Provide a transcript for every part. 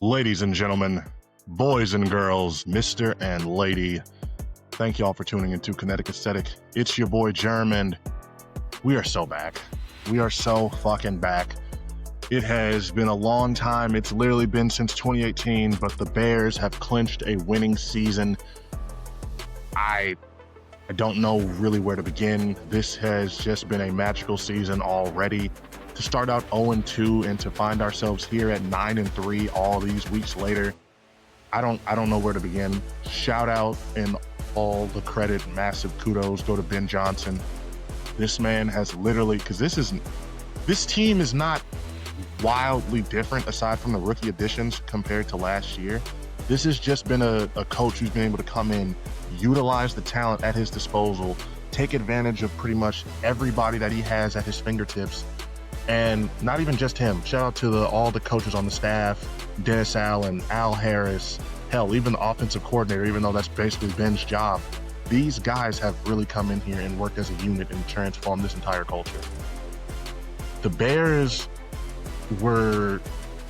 Ladies and gentlemen, boys and girls, Mr. and Lady, thank y'all for tuning into Kinetic Aesthetic. It's your boy Jerm, and we are so back. We are so fucking back. It has been a long time. It's literally been since 2018, but the Bears have clinched a winning season. I don't know really where to begin. This has just been a magical season already. To start out 0-2 and to find ourselves here at 9-3 all these weeks later, I don't know where to begin. Shout out and all the credit, massive kudos go to Ben Johnson. This man has literally, because this team is not wildly different aside from the rookie additions compared to last year. This has just been a coach who's been able to come in, utilize the talent at his disposal, take advantage of pretty much everybody that he has at his fingertips. And not even just him. Shout out to all the coaches on the staff, Dennis Allen, Al Harris, hell, even the offensive coordinator, even though that's basically Ben's job. These guys have really come in here and worked as a unit and transformed this entire culture. The Bears were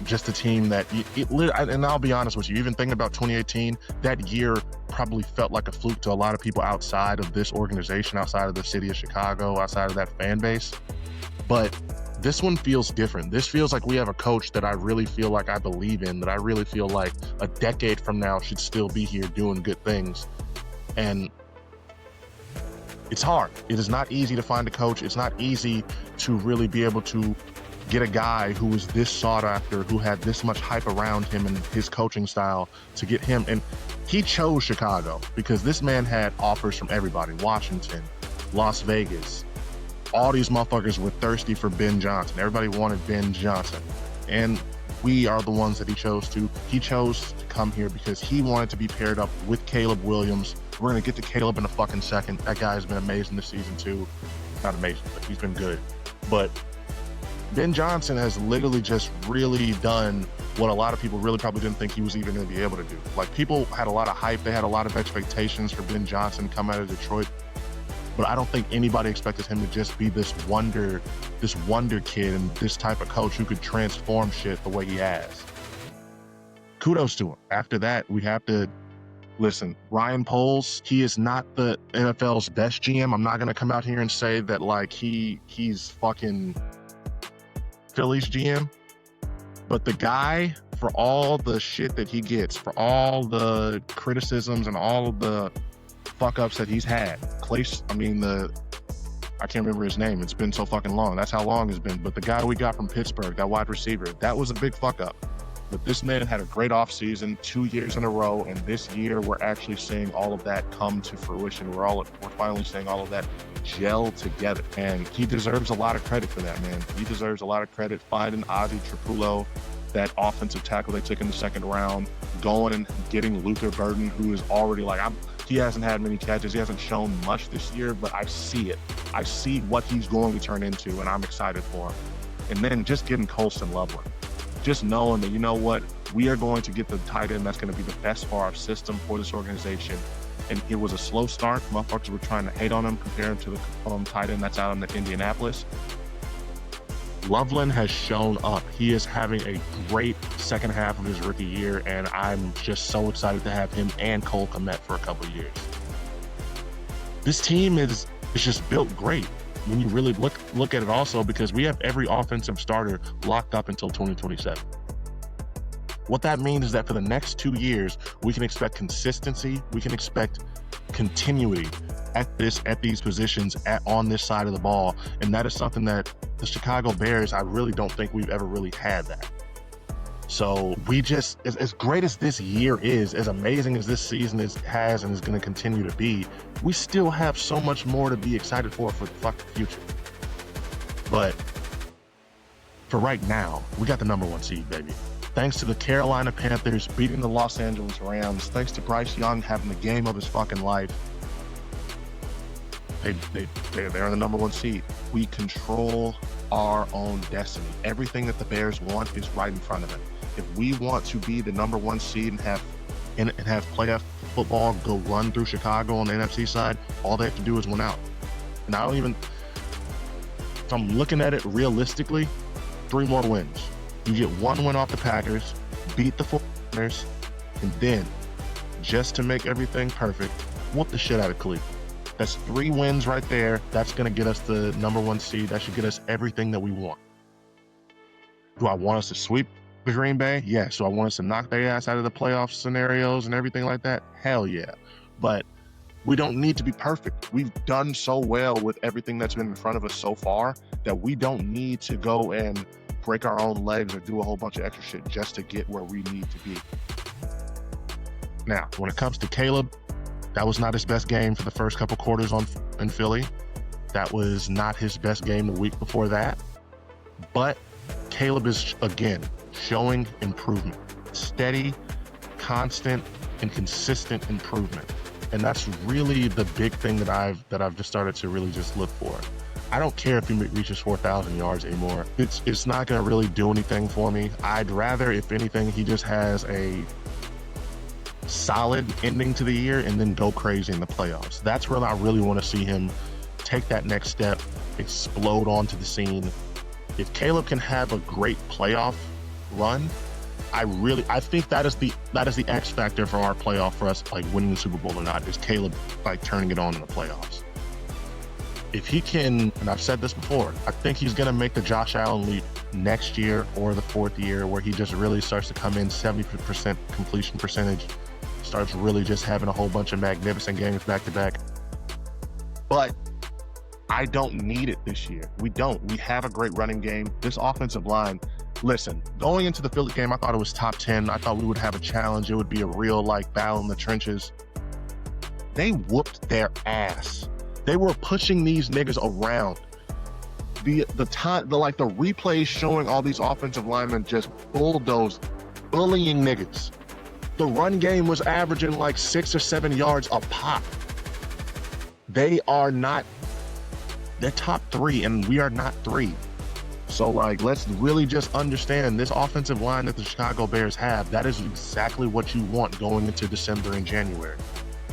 just a team that, and I'll be honest with you, even thinking about 2018, that year probably felt like a fluke to a lot of people outside of this organization, outside of the city of Chicago, outside of that fan base. But this one feels different. This feels like we have a coach that I really feel like I believe in, that I really feel like a decade from now should still be here doing good things. And it's hard. It is not easy to find a coach. It's not easy to really be able to get a guy who was this sought after, who had this much hype around him and his coaching style, to get him. And he chose Chicago because this man had offers from everybody. Washington, Las Vegas. All these motherfuckers were thirsty for Ben Johnson. Everybody wanted Ben Johnson. And we are the ones that he chose to. He chose to come here because he wanted to be paired up with Caleb Williams. We're going to get to Caleb in a fucking second. That guy has been amazing this season too. Not amazing, but he's been good. But Ben Johnson has literally just really done what a lot of people really probably didn't think he was even going to be able to do. Like, people had a lot of hype. They had a lot of expectations for Ben Johnson come out of Detroit. But I don't think anybody expected him to just be this wonder kid and this type of coach who could transform shit the way he has. Kudos to him. After that, we have to listen. Ryan Poles, he is not the NFL's best GM. I'm not going to come out here and say that like he's fucking Philly's GM. But the guy, for all the shit that he gets, for all the criticisms and all of the fuck ups that he's had, I can't remember his name. It's been so fucking long. That's how long it's been. But the guy we got from Pittsburgh, that wide receiver, that was a big fuck up. But this man had a great offseason, 2 years in a row, and this year we're actually seeing all of that come to fruition. We're finally seeing all of that gel together, and he deserves a lot of credit for that, man. He deserves a lot of credit finding Ozzie Trapullo, that offensive tackle they took in the second round, going and getting Luther Burden, who is already he hasn't had many catches. He hasn't shown much this year, but I see it. I see what he's going to turn into, and I'm excited for him. And then just getting Colston Loveland. Just knowing that, you know what, we are going to get the tight end that's going to be the best for our system, for this organization. And it was a slow start. Motherfuckers were trying to hate on him, compare him to the tight end that's out in Indianapolis. Loveland has shown up. He is having a great second half of his rookie year, and I'm just so excited to have him and Cole Kmet for a couple of years. This team is just built great when you really look at it also, because we have every offensive starter locked up until 2027. What that means is that for the next 2 years, we can expect consistency, we can expect continuity at these positions on this side of the ball, and that is something that the Chicago Bears, I really don't think we've ever really had that. So we just, as great as this year is, as amazing as this season has and is going to continue to be, we still have so much more to be excited for the fucking future. But for right now, we got the number 1 seed, baby. Thanks to the Carolina Panthers beating the Los Angeles Rams. Thanks to Bryce Young having the game of his fucking life. They're in the number 1 seed. We control our own destiny. Everything that the Bears want is right in front of them. If we want to be the number 1 seed and have playoff football go run through Chicago on the NFC side, all they have to do is win out. And if I'm looking at it realistically, 3 more wins. You get 1 win off the Packers, beat the 49ers, and then, just to make everything perfect, whoop the shit out of Cleveland. That's 3 wins right there. That's going to get us the #1 seed. That should get us everything that we want. Do I want us to sweep the Green Bay? Yes. Do I want us to knock their ass out of the playoff scenarios and everything like that? Hell yeah. But we don't need to be perfect. We've done so well with everything that's been in front of us so far that we don't need to go and break our own legs or do a whole bunch of extra shit just to get where we need to be. Now, when it comes to Caleb, that was not his best game for the first couple quarters in Philly. That was not his best game the week before that. But Caleb is, again, showing improvement. Steady, constant, and consistent improvement. And that's really the big thing that I've just started to really just look for. I don't care if he reaches 4,000 yards anymore. It's not going to really do anything for me. I'd rather, if anything, he just has a solid ending to the year and then go crazy in the playoffs. That's where I really want to see him take that next step, explode onto the scene. If Caleb can have a great playoff run, I think that is the X factor for our playoff, for us like winning the Super Bowl or not, is Caleb like turning it on in the playoffs. If he can, and I've said this before, I think he's going to make the Josh Allen leap next year or the 4th year, where he just really starts to come in 70% completion percentage, starts really just having a whole bunch of magnificent games back to back. But I don't need it this year. We don't. We have a great running game. This offensive line, listen, going into the Philly game, I thought it was top 10. I thought we would have a challenge. It would be a real like battle in the trenches. They whooped their ass. They were pushing these niggas around. The replays showing all these offensive linemen just bulldozed, bullying niggas. The run game was averaging like 6 or 7 yards a pop. They're top 3 and we are not 3. So like, let's really just understand this offensive line that the Chicago Bears have. That is exactly what you want going into December and January.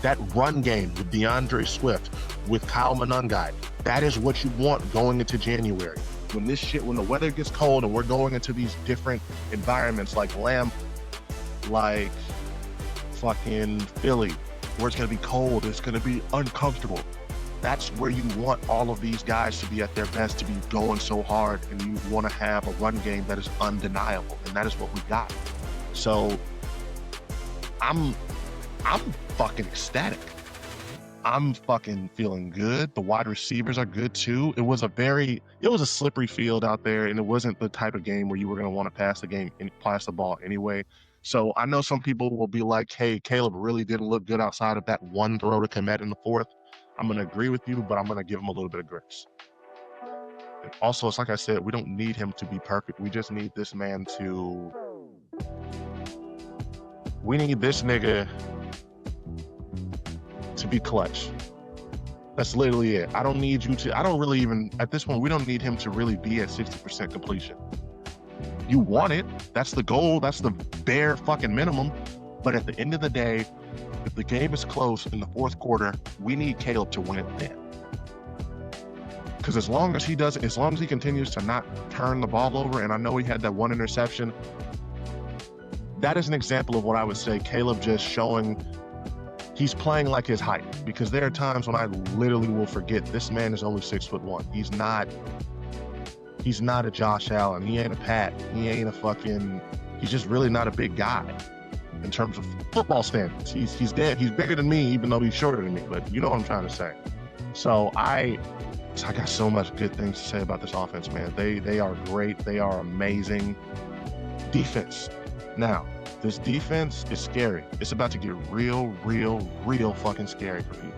That run game with DeAndre Swift, with Kyle Monangai, that is what you want going into January. When the weather gets cold and we're going into these different environments like fucking Philly, where it's gonna be cold, it's gonna be uncomfortable. That's where you want all of these guys to be at their best, to be going so hard, and you want to have a run game that is undeniable, and that is what we got. So I'm fucking ecstatic. I'm fucking feeling good. The wide receivers are good too. It was a slippery field out there, and it wasn't the type of game where you were going to want to pass the ball anyway. So I know some people will be like, hey, Caleb really didn't look good outside of that one throw to Kmet in the 4th. I'm going to agree with you, but I'm going to give him a little bit of grace. And also, it's like I said, we don't need him to be perfect. We just need this man we need this nigga to be clutch. That's literally it. At this point, we don't need him to really be at 60% completion. You want it. That's the goal. That's the bare fucking minimum. But at the end of the day, if the game is close in the 4th quarter, we need Caleb to win it then. Because as long as he continues to not turn the ball over, and I know he had that one interception, that is an example of what I would say Caleb just showing he's playing like his height. Because there are times when I literally will forget this man is only 6'1". He's not a Josh Allen. He ain't a Pat. He's just really not a big guy in terms of football standards. He's dead. He's bigger than me, even though he's shorter than me, but you know what I'm trying to say. So I got so much good things to say about this offense, man. They are great. They are amazing. Defense. Now, this defense is scary. It's about to get real fucking scary for people.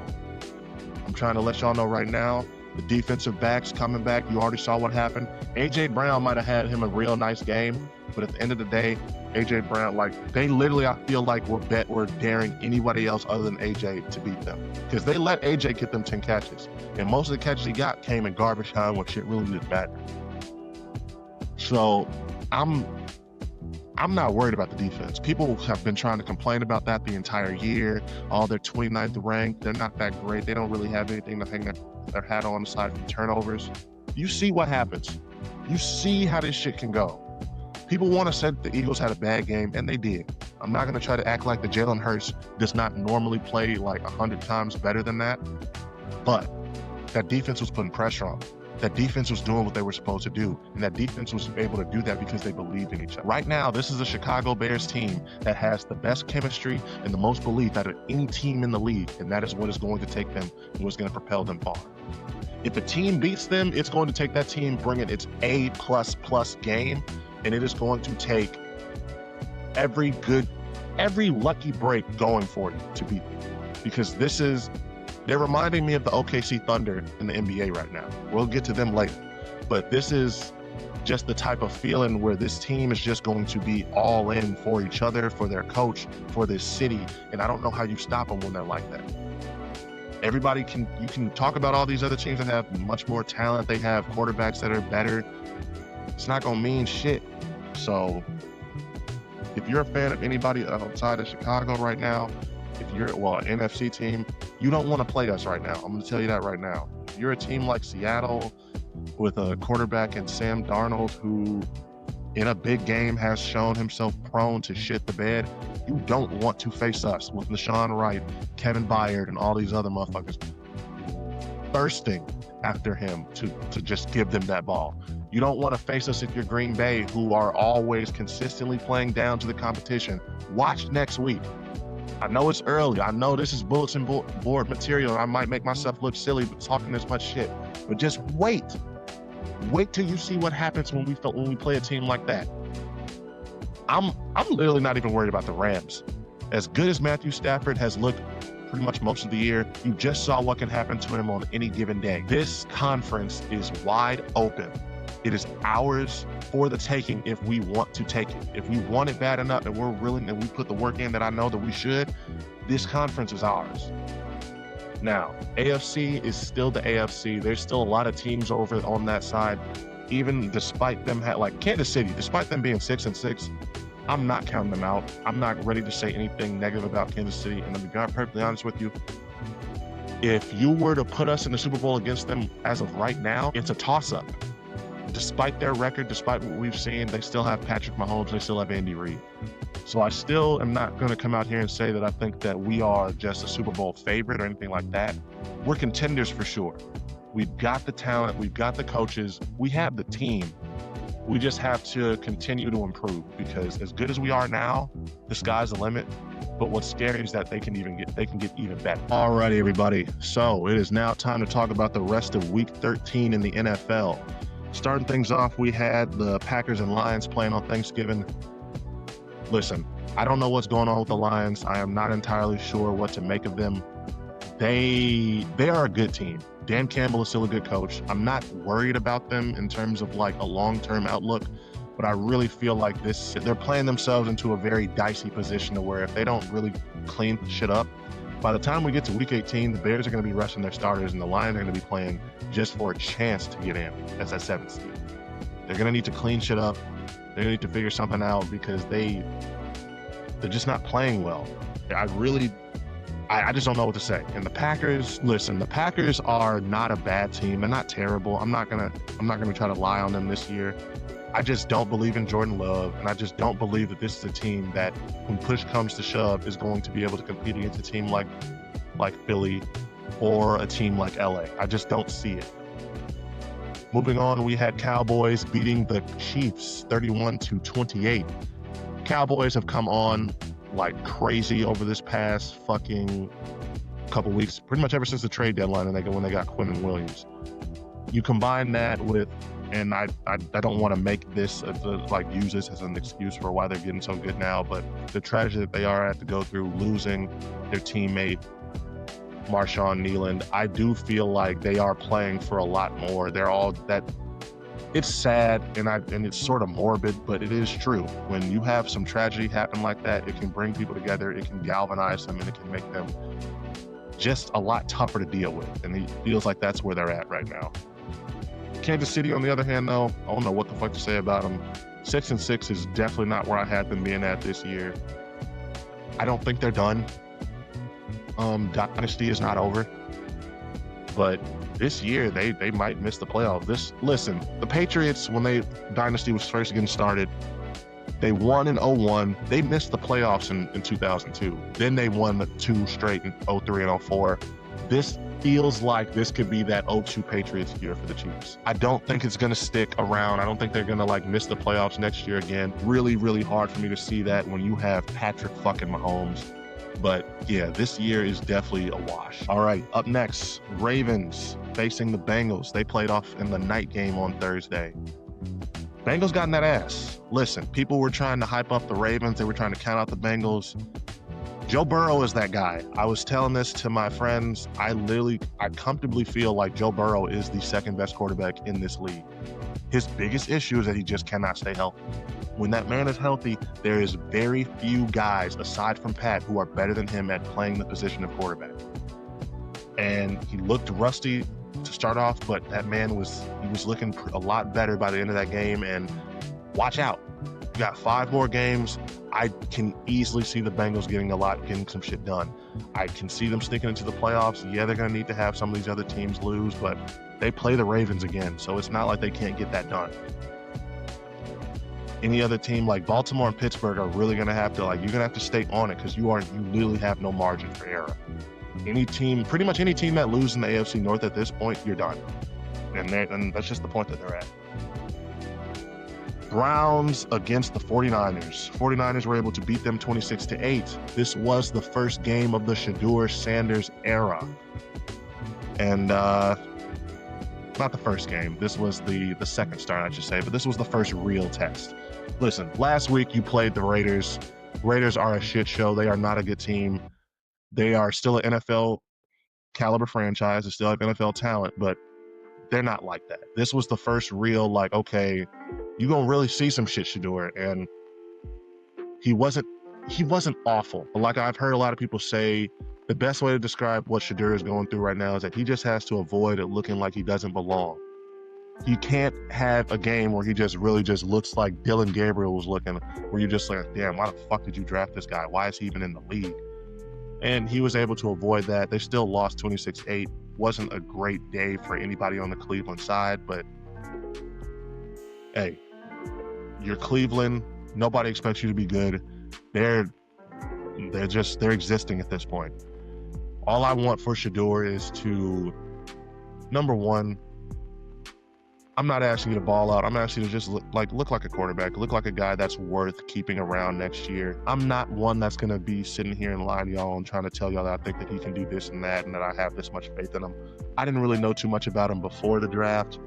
I'm trying to let y'all know right now, the defensive backs coming back. You already saw what happened. A.J. Brown might have had him a real nice game, but at the end of the day, A.J. Brown, they literally, I feel like we're daring anybody else other than A.J. to beat them. Because they let A.J. get them 10 catches. And most of the catches he got came in garbage time when shit really didn't matter. So I'm not worried about the defense. People have been trying to complain about that the entire year. They're 29th ranked. They're not that great. They don't really have anything to hang their hat on aside from turnovers. You see what happens. You see how this shit can go. People want to say that the Eagles had a bad game, and they did. I'm not going to try to act like the Jalen Hurts does not normally play like 100 times better than that, but that defense was putting pressure on them. That defense was doing what they were supposed to do, and that defense was able to do that because they believed in each other. Right now, this is a Chicago Bears team that has the best chemistry and the most belief out of any team in the league, and that is what is going to take them and what's going to propel them far. If a team beats them, it's going to take that team bringing its A++ game, and it is going to take every lucky break going for you to beat them, because they're reminding me of the OKC Thunder in the NBA right now. We'll get to them later, but this is just the type of feeling where this team is just going to be all in for each other, for their coach, for this city, and I don't know how you stop them when they're like that. You can talk about all these other teams that have much more talent, they have quarterbacks that are better. It's not gonna mean shit. So if you're a fan of anybody outside of Chicago right now, if you're an NFC team, you don't want to play us right now. I'm going to tell you that right now. If you're a team like Seattle with a quarterback in Sam Darnold, who in a big game has shown himself prone to shit the bed, you don't want to face us with Deshaun Wright, Kevin Byard, and all these other motherfuckers thirsting after him to just give them that ball. You don't want to face us if you're Green Bay, who are always consistently playing down to the competition. Watch next week. I know it's early. I know this is bulletin board material. I might make myself look silly talking this much shit, but just wait. Wait till you see what happens when we play a team like that. I'm literally not even worried about the Rams. As good as Matthew Stafford has looked pretty much most of the year, you just saw what can happen to him on any given day. This conference is wide open. It is ours for the taking if we want to take it. If we want it bad enough and we're willing and we put the work in that I know that we should, this conference is ours. Now, AFC is still the AFC. There's still a lot of teams over on that side, even despite them like Kansas City, despite them being 6-6, I'm not counting them out. I'm not ready to say anything negative about Kansas City. And to be perfectly honest with you, if you were to put us in the Super Bowl against them as of right now, it's a toss-up. Despite their record, despite what we've seen, they still have Patrick Mahomes, they still have Andy Reid. So I still am not going to come out here and say that I think that we are just a Super Bowl favorite or anything like that. We're contenders for sure. We've got the talent, we've got the coaches, we have the team. We just have to continue to improve, because as good as we are now, the sky's the limit. But what's scary is that they can get even better. Alrighty, everybody. So it is now time to talk about the rest of Week 13 in the NFL. Starting things off, we had the Packers and Lions playing on Thanksgiving. Listen, I don't know what's going on with the Lions. I am not entirely sure what to make of them. They are a good team. Dan Campbell is still a good coach. I'm not worried about them in terms of like a long-term outlook, but I really feel like they're playing themselves into a very dicey position to where if they don't really clean shit up, by the time we get to Week 18, the Bears are going to be rushing their starters and the Lions are going to be playing just for a chance to get in as that 7th seed. They're going to need to clean shit up. They're going to need to figure something out because they're just not playing well. I just don't know what to say. And the Packers, listen, the Packers are not a bad team. They're not terrible. I'm not gonna try to lie on them this year. I just don't believe in Jordan Love, and I just don't believe that this is a team that, when push comes to shove, is going to be able to compete against a team like Philly or a team like LA. I just don't see it. Moving on, we had Cowboys beating the Chiefs 31-28. Cowboys have come on like crazy over this past fucking couple weeks, pretty much ever since the trade deadline and when they got Quentin Williams. You combine that with, and I don't want to make this use this as an excuse for why they're getting so good now, but the tragedy that they are at to go through losing their teammate Marshawn Kneeland, I do feel like they are playing for a lot more. They're all that. It's sad and it's sort of morbid, but it is true. When you have some tragedy happen like that, it can bring people together, it can galvanize them, and it can make them just a lot tougher to deal with. And it feels like that's where they're at right now. Kansas City, on the other hand, though, I don't know what the fuck to say about them. 6-6 is definitely not where I had them being at this year. I don't think they're done. Dynasty is not over. But this year, they might miss the playoffs. Listen, the Patriots, when Dynasty was first getting started, They won in 01. They missed the playoffs in 2002. Then they won the 2 straight in 03 and 04. This feels like this could be that 02 Patriots year for the Chiefs. I don't think it's going to stick around. I don't think they're going to like miss the playoffs next year again. Really, really hard for me to see that when you have Patrick fucking Mahomes. But yeah, this year is definitely a wash. All right, up next, Ravens facing the Bengals. They played off in the night game on Thursday. Bengals got in that ass. Listen, people were trying to hype up the Ravens. They were trying to count out the Bengals. Joe Burrow is that guy. I was telling this to my friends. I comfortably feel like Joe Burrow is the second best quarterback in this league. His biggest issue is that he just cannot stay healthy. When that man is healthy, there is very few guys, aside from Pat, who are better than him at playing the position of quarterback. And he looked rusty to start off, but that man was looking a lot better by the end of that game. And watch out. You got 5 more games. I can easily see the Bengals getting some shit done. I can see them sneaking into the playoffs. Yeah, they're going to need to have some of these other teams lose, but they play the Ravens again, so it's not like they can't get that done. Any other team like Baltimore and Pittsburgh are really going to have to, you're going to have to stay on it because you literally have no margin for error. Pretty much any team that loses in the AFC North at this point, you're done. And that's just the point that they're at. Browns against the 49ers. 49ers were able to beat them 26-8. This was the first game of the Shedeur Sanders era. And not the first game. This was the second start, I should say, but this was the first real test. Listen, last week you played the Raiders. Raiders are a shit show. They are not a good team. They are still an NFL caliber franchise. They still have NFL talent, but they're not like that. This was the first real, okay, you're going to really see some shit, Shedeur. And he wasn't awful. But like I've heard a lot of people say, the best way to describe what Shedeur is going through right now is that he just has to avoid it looking like he doesn't belong. He can't have a game where he just looks like Dylan Gabriel was looking, where you're just like, damn, why the fuck did you draft this guy? Why is he even in the league? And he was able to avoid that. They still lost 26-8. Wasn't a great day for anybody on the Cleveland side, but hey, you're Cleveland. Nobody expects you to be good. They're existing at this point. All I want for Shedeur is to, number one, I'm not asking you to ball out. I'm asking you to just look like a quarterback, look like a guy that's worth keeping around next year. I'm not one that's going to be sitting here and lying to y'all and trying to tell y'all that I think that he can do this and that and that I have this much faith in him. I didn't really know too much about him before the draft.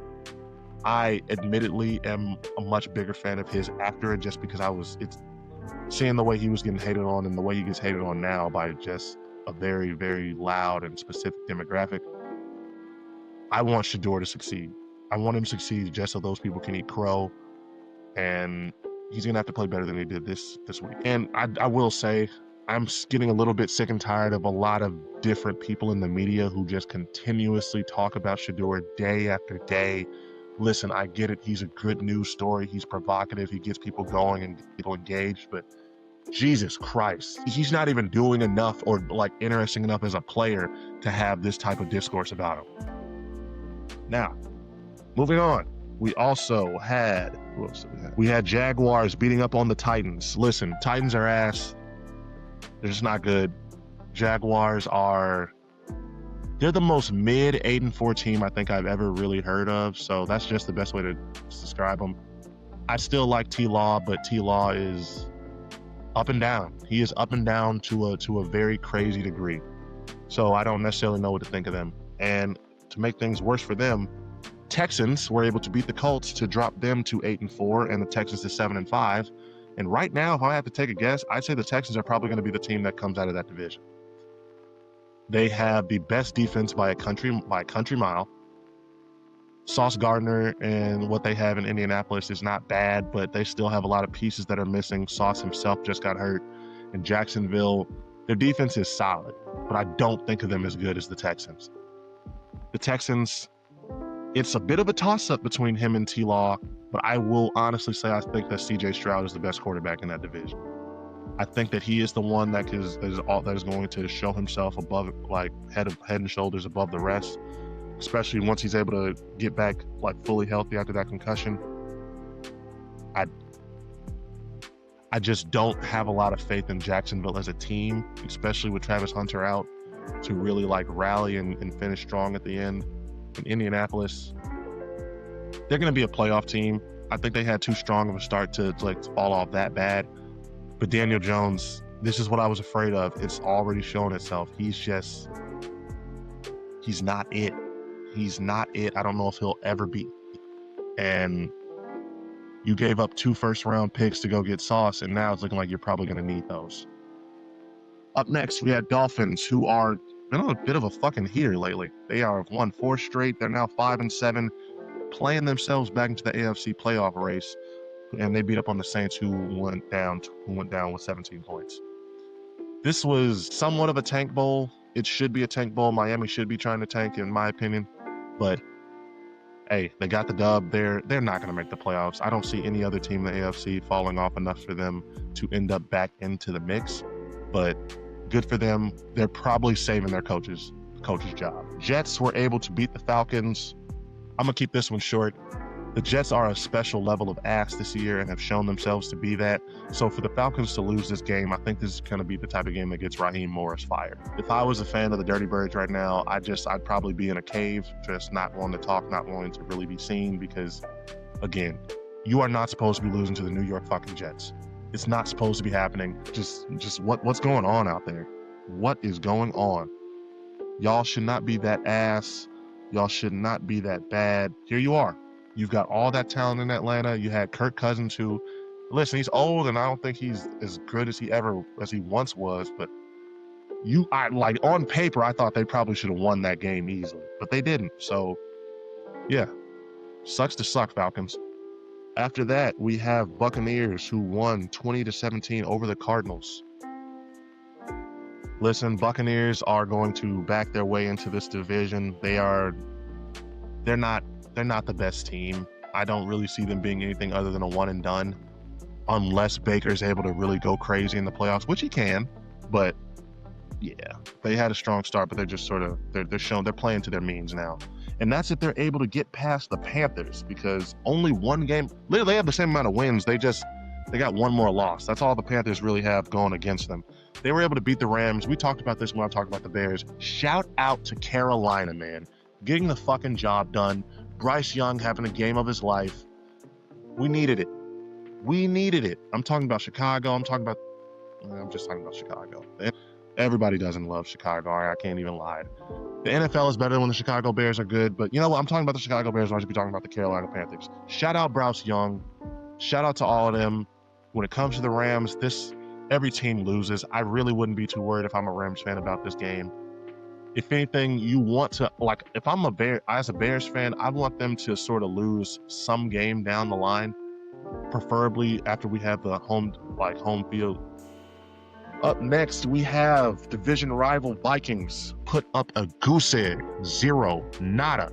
I admittedly am a much bigger fan of his after it, just because it's seeing the way he was getting hated on and the way he gets hated on now by just a very, very loud and specific demographic. I want Shedeur to succeed. I want him to succeed just so those people can eat crow, and he's going to have to play better than he did this week. And I will say, I'm getting a little bit sick and tired of a lot of different people in the media who just continuously talk about Shedeur day after day. Listen, I get it. He's a good news story. He's provocative. He gets people going and people engaged, but Jesus Christ, he's not even doing enough or interesting enough as a player to have this type of discourse about him. Now, moving on, we also had, we had Jaguars beating up on the Titans. Listen, Titans are ass. They're just not good. Jaguars they're the most mid 8-4 team I think I've ever really heard of. So that's just the best way to describe them. I still like T-Law, but T-Law is up and down. He is up and down to a very crazy degree. So I don't necessarily know what to think of them. And to make things worse for them, Texans were able to beat the Colts to drop them to 8-4 and the Texans to 7-5. And right now, if I have to take a guess, I'd say the Texans are probably going to be the team that comes out of that division. They have the best defense by a country mile. Sauce Gardner and what they have in Indianapolis is not bad, but they still have a lot of pieces that are missing. Sauce himself just got hurt. In Jacksonville, their defense is solid, but I don't think of them as good as the Texans. The Texans, it's a bit of a toss-up between him and T-Law, but I will honestly say I think that C.J. Stroud is the best quarterback in that division. I think that he is the one that is going to show himself above, head and shoulders above the rest, especially once he's able to get back fully healthy after that concussion. I just don't have a lot of faith in Jacksonville as a team, especially with Travis Hunter out, to really like rally and finish strong at the end. In Indianapolis, they're going to be a playoff team. I think they had too strong of a start to like fall off that bad. But Daniel Jones, this is what I was afraid of. It's already shown itself. He's not it. He's not it. I don't know if he'll ever be. And you gave up 2 first-round picks to go get Sauce, and now it's looking like you're probably going to need those. Up next, we had Dolphins, who are been on a bit of a fucking heater lately. They are won 4 straight. They're now 5-7, playing themselves back into the AFC playoff race, and they beat up on the Saints, who went down with 17 points. This was somewhat of a tank bowl. It should be a tank bowl. Miami should be trying to tank, in my opinion, but hey, they got the dub. They're not going to make the playoffs. I don't see any other team in the AFC falling off enough for them to end up back into the mix, but good for them. They're probably saving their coach's job. Jets were able to beat the Falcons. I'm going to keep this one short. The Jets are a special level of ass this year and have shown themselves to be that. So for the Falcons to lose this game, I think this is going to be the type of game that gets Raheem Morris fired. If I was a fan of the Dirty Birds right now, I'd probably be in a cave, just not wanting to talk, not wanting to really be seen, because, again, you are not supposed to be losing to the New York fucking Jets. It's not supposed to be happening. Just what's going on out there? What is going on? Y'all should not be that ass. Y'all should not be that bad. Here you are. You've got all that talent in Atlanta. You had Kirk Cousins, who, listen, he's old, and I don't think he's as good as he once was. But on paper, I thought they probably should have won that game easily, but they didn't. So, yeah, sucks to suck, Falcons. After that, we have Buccaneers, who won 20-17 over the Cardinals. Listen, Buccaneers are going to back their way into this division. They're not the best team. I don't really see them being anything other than a one and done, unless Baker's able to really go crazy in the playoffs, which he can. But yeah, they had a strong start, but they're just sort of they're playing to their means now. And that's if they're able to get past the Panthers, because only one game, literally they have the same amount of wins. They got one more loss. That's all the Panthers really have going against them. They were able to beat the Rams. We talked about this when I talked about the Bears. Shout out to Carolina, man. Getting the fucking job done. Bryce Young having a game of his life. We needed it. I'm talking about Chicago. I'm just talking about Chicago. Everybody doesn't love Chicago. I can't even lie. The NFL is better when the Chicago Bears are good, but you know what? I'm talking about the Chicago Bears. I should be talking about the Carolina Panthers. Shout out Bryce Young. Shout out to all of them. When it comes to the Rams, every team loses. I really wouldn't be too worried if I'm a Rams fan about this game. If anything, you want to, like, if I'm as a Bears fan, I want them to sort of lose some game down the line, preferably after we have the home field. Up next, we have division rival Vikings put up a goose egg, 0-0,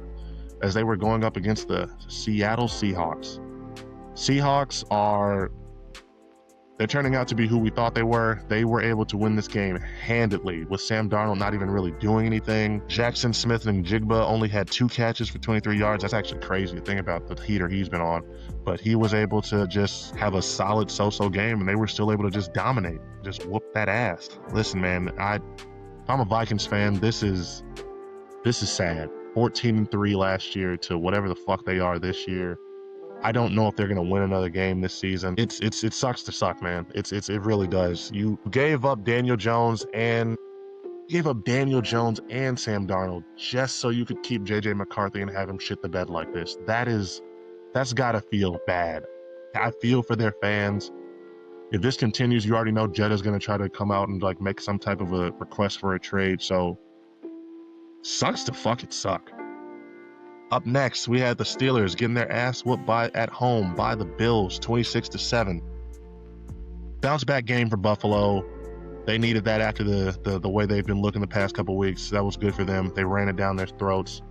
as they were going up against the Seattle Seahawks. They're turning out to be who we thought they were. They were able to win this game handedly, with Sam Darnold not even really doing anything. Jackson Smith and Jigba only had 2 catches for 23 yards. That's actually crazy to think about the heater he's been on. But he was able to just have a solid so-so game, and they were still able to just dominate, just whoop that ass. Listen, man, if I'm a Vikings fan, this is sad. 14-3 last year to whatever the fuck they are this year. I don't know if they're going to win another game this season. It sucks to suck, man. It really does. You gave up Daniel Jones and Sam Darnold just so you could keep JJ McCarthy and have him shit the bed like this. That's got to feel bad. I feel for their fans. If this continues, you already know Jetta's going to try to come out and like make some type of a request for a trade. So sucks to fucking suck. Up next, we had the Steelers getting their ass whooped at home by the Bills, 26-7. Bounce back game for Buffalo. They needed that after the way they've been looking the past couple weeks. That was good for them. They ran it down their throats.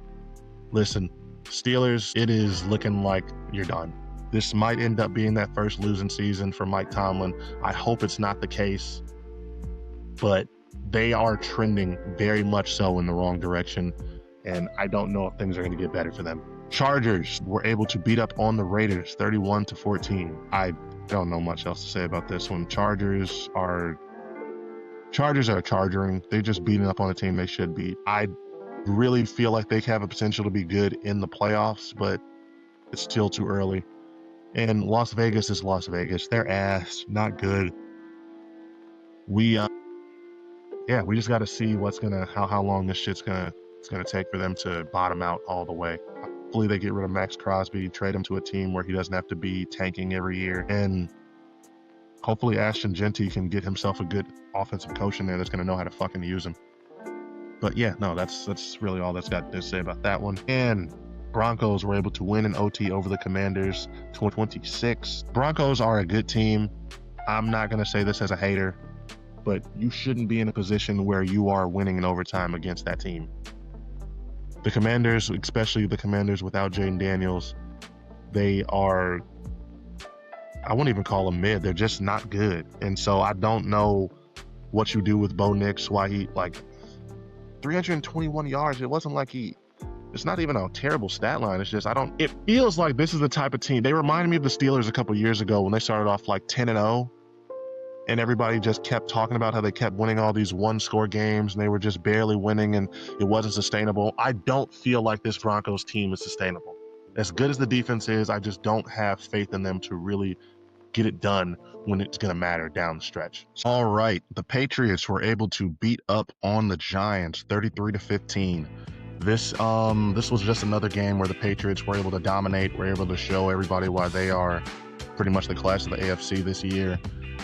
Listen, Steelers, it is looking like you're done. This might end up being that first losing season for Mike Tomlin. I hope it's not the case, but they are trending very much so in the wrong direction. And I don't know if things are going to get better for them. Chargers were able to beat up on the Raiders 31-14. don't know much else to say about this one. Chargers are chargering. They're just beating up on a team they should beat. I really feel like they have a potential to be good in the playoffs, but it's still too early. And Las Vegas is Las Vegas. They're ass, not good. We just got to see how long this shit's gonna take for them to bottom out all the way. Hopefully they get rid of Max Crosby, trade him to a team where he doesn't have to be tanking every year, and hopefully Ashton Genty can get himself a good offensive coach in there that's gonna know how to fucking use him. But yeah, no, that's really all that's got to say about that one. And Broncos were able to win in OT over the Commanders 26. Broncos are a good team. I'm not gonna say this as a hater, but you shouldn't be in a position where you are winning in overtime against that team. The Commanders, especially the Commanders without Jaden Daniels, they are, I wouldn't even call them mid. They're just not good. And so I don't know what you do with Bo Nix, why he, 321 yards. It wasn't like it's not even a terrible stat line. It's just, it feels like this is the type of team. They reminded me of the Steelers a couple years ago when they started off 10-0. And everybody just kept talking about how they kept winning all these one-score games and they were just barely winning and it wasn't sustainable. I don't feel like this Broncos team is sustainable. As good as the defense is, I just don't have faith in them to really get it done when it's going to matter down the stretch. All right, the Patriots were able to beat up on the Giants 33-15. This was just another game where the Patriots were able to dominate, were able to show everybody why they are pretty much the class of the AFC this year.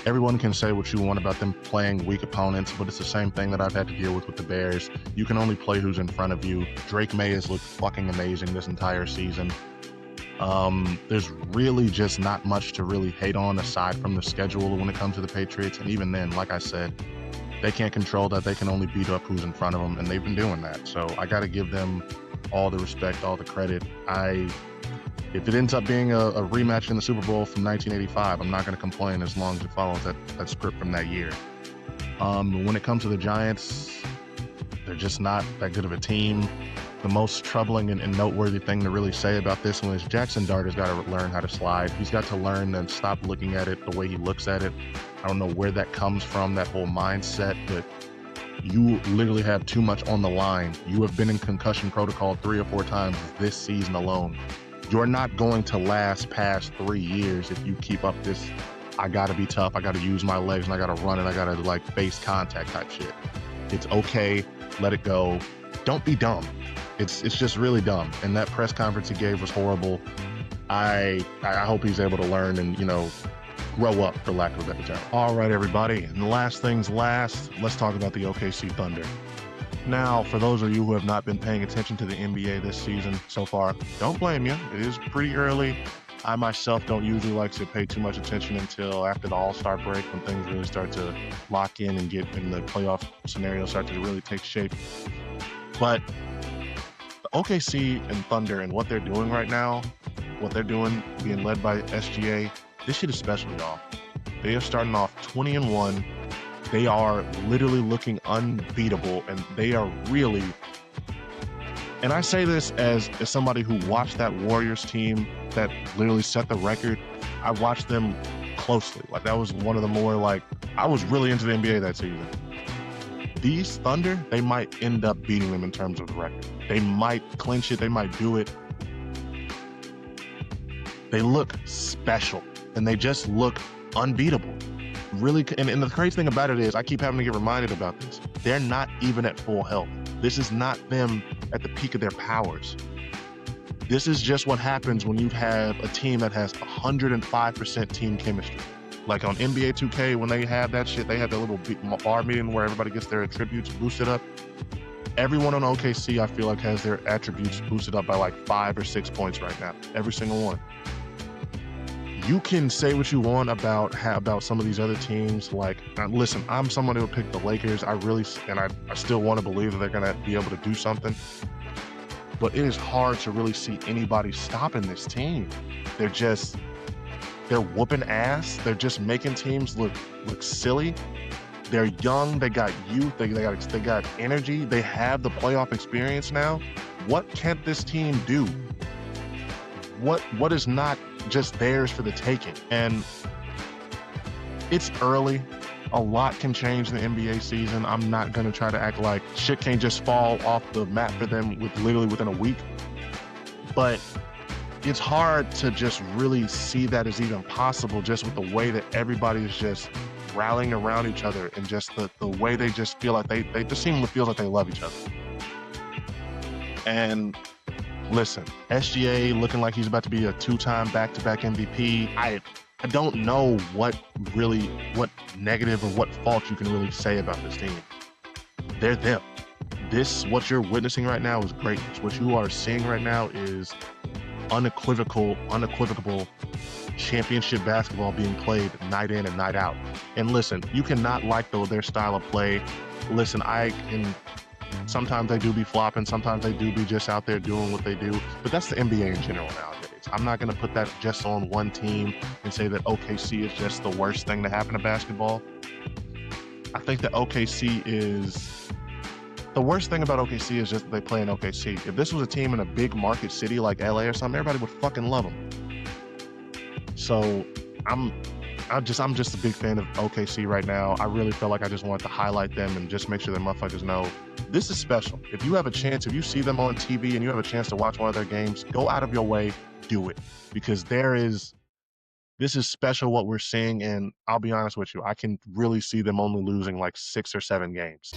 Everyone can say what you want about them playing weak opponents, but it's the same thing that I've had to deal with the Bears. You can only play who's in front of you. Drake May has looked fucking amazing this entire season. There's really just not much to really hate on aside from the schedule when it comes to the Patriots. And even then, like I said, they can't control that. They can only beat up who's in front of them, and they've been doing that. So I got to give them all the respect, all the credit. If it ends up being a rematch in the Super Bowl from 1985, I'm not going to complain as long as it follows that script from that year. When it comes to the Giants, they're just not that good of a team. The most troubling and noteworthy thing to really say about this one is Jackson Dart has got to learn how to slide. He's got to learn and stop looking at it the way he looks at it. I don't know where that comes from, that whole mindset, but you literally have too much on the line. You have been in concussion protocol 3 or 4 times this season alone. You're not going to last past 3 years if you keep up this, I gotta be tough, I gotta use my legs, and I gotta run, and I gotta face contact type shit. It's okay, let it go. Don't be dumb. It's just really dumb. And that press conference he gave was horrible. I hope he's able to learn and, grow up, for lack of a better term. All right, everybody. And last things last, let's talk about the OKC Thunder. Now, for those of you who have not been paying attention to the NBA this season so far, don't blame you. It is pretty early. I myself don't usually like to pay too much attention until after the All-Star break when things really start to lock in and get in the playoff scenario start to really take shape. But the OKC and Thunder and what they're doing right now, what they're doing being led by SGA, this shit is special, y'all. They are starting off 20-1. They are literally looking unbeatable, and they are really, and I say this as somebody who watched that Warriors team that literally set the record. I watched them closely. That was one of the more I was really into the NBA that season. These Thunder, they might end up beating them in terms of the record. They might clinch it. They might do it. They look special, and they just look unbeatable. Really, and the crazy thing about it is I keep having to get reminded about this. They're not even at full health. This is not them at the peak of their powers. This is just what happens when you have a team that has 105% team chemistry. Like on NBA 2K, when they have that shit, they have that little bar meeting where everybody gets their attributes boosted up. Everyone on OKC, I feel like, has their attributes boosted up by 5 or 6 points right now. Every single one. You can say what you want about some of these other teams. Listen, I'm someone who would pick the Lakers. I still want to believe that they're going to be able to do something. But it is hard to really see anybody stopping this team. They're whooping ass. They're just making teams look silly. They're young. They got youth. They got energy. They have the playoff experience now. What can this team do? What is not just theirs for the taking? And it's early. A lot can change in the NBA season. I'm not going to try to act like shit can't just fall off the map for them literally within a week. But it's hard to just really see that as even possible just with the way that everybody is just rallying around each other and just the way they just feel like they just seem to feel like they love each other. And listen, SGA looking like he's about to be a 2-time back-to-back MVP. I don't know what negative or what fault you can really say about this team. They're them. What you're witnessing right now is greatness. What you are seeing right now is unequivocal championship basketball being played night in and night out. And listen, you cannot like their style of play. Listen, sometimes they do be flopping, sometimes they do be just out there doing what they do, but that's the NBA in general nowadays. I'm not going to put that just on one team and say that OKC is just the worst thing to happen to basketball. I think that the worst thing about OKC is just that they play in OKC. If this was a team in a big market city like LA or something, everybody would fucking love them. So I'm just a big fan of OKC right now. I really felt like I just wanted to highlight them and just make sure that motherfuckers know this is special. If you have a chance, if you see them on TV and you have a chance to watch one of their games, go out of your way, do it. Because this is special what we're seeing, and I'll be honest with you, I can really see them only losing like 6 or 7 games.